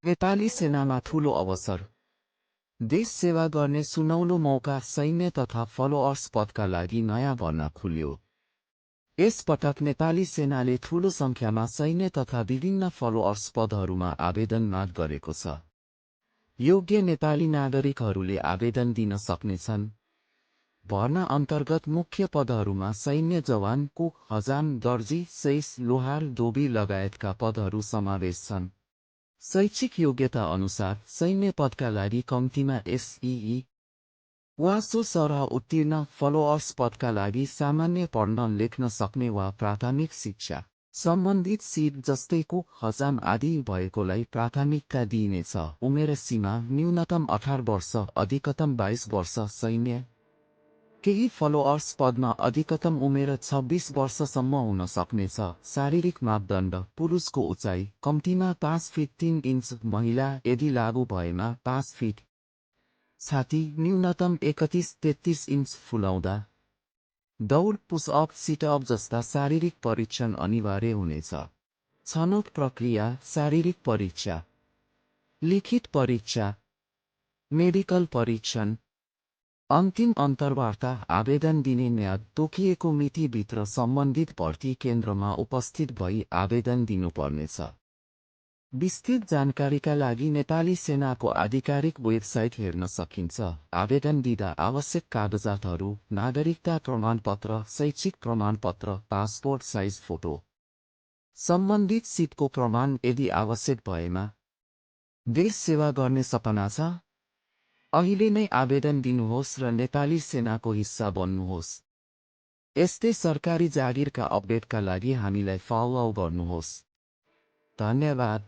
नेपाली सेनामा ठूलो अवसर। देश सेवा गर्ने सुनौलो मौका। सैन्य तथा फलोअर्स पदका लागि नयाँ भर्ना खुल्यो। यस पटक नेपाली सेनाले ठूलो संख्यामा सैन्य तथा विभिन्न फलोअर्स पदहरूमा आवेदन माग गरेको छ। योग्य नेपाली नागरिकहरूले आवेदन दिन सक्नेछन्। भर्ना अन्तर्गत मुख्य पदहरूमा सैन्य जवान, कुक, हजाम, दर्जी, सैस, लोहार, धोबी लगायतका पदहरू समावेश छन्। शैक्षिक योग्यता अनुसार सैन्य पदका लागि कम्तीमा एसई वा सो सरह उत्तीर्ण, फलोअर्स पदका लागि सामान्य पढ्न लेख्न सक्ने वा प्राथमिक शिक्षा सम्बन्धित सिट जस्तै कुक, हजाम आदि भएकोलाई प्राथमिकता दिइनेछ। उमेर सीमा न्यूनतम 18 वर्ष, अधिकतम 22 वर्ष। सैन्य केही फलोअर्स पदमा अधिकतम उमेर 26 वर्षसम्म हुन सक्नेछ। शारीरिक मापदण्ड: पुरुषको उचाइ कम्तीमा 5 फिट 3 इन्च, महिला यदि लागू भएमा 5 फिट। छाती न्यूनतम 31-33 इन्च फुलाउँदा। दौड, पुसअप, सिटअप जस्ता शारीरिक परीक्षण अनिवार्य हुनेछ। छनौट प्रक्रिया: शारीरिक परीक्षा, लिखित परीक्षा, मेडिकल परीक्षण। अन्तिम अन्तर्वार्ता: आवेदन दिने म्याद तोकिएको मितिभित्र सम्बन्धित भर्ती केन्द्रमा उपस्थित भई आवेदन दिनुपर्नेछ। विस्तृत जानकारीका लागि नेपाली सेनाको आधिकारिक वेबसाइट हेर्न सकिन्छ। आवेदन दिँदा आवश्यक कागजातहरू: नागरिकता प्रमाणपत्र, शैक्षिक प्रमाणपत्र, पासपोर्ट साइज फोटो, सम्बन्धित सिटको प्रमाण यदि आवश्यक भएमा। देश सेवा गर्ने सपना छ? अहिले नै आवेदन दिनुहोस् र नेपाली सेनाको हिस्सा बन्नुहोस्। यस्तै सरकारी जागिरका अपडेटका लागि हामीलाई फलो गर्नुहोस्। धन्यवाद।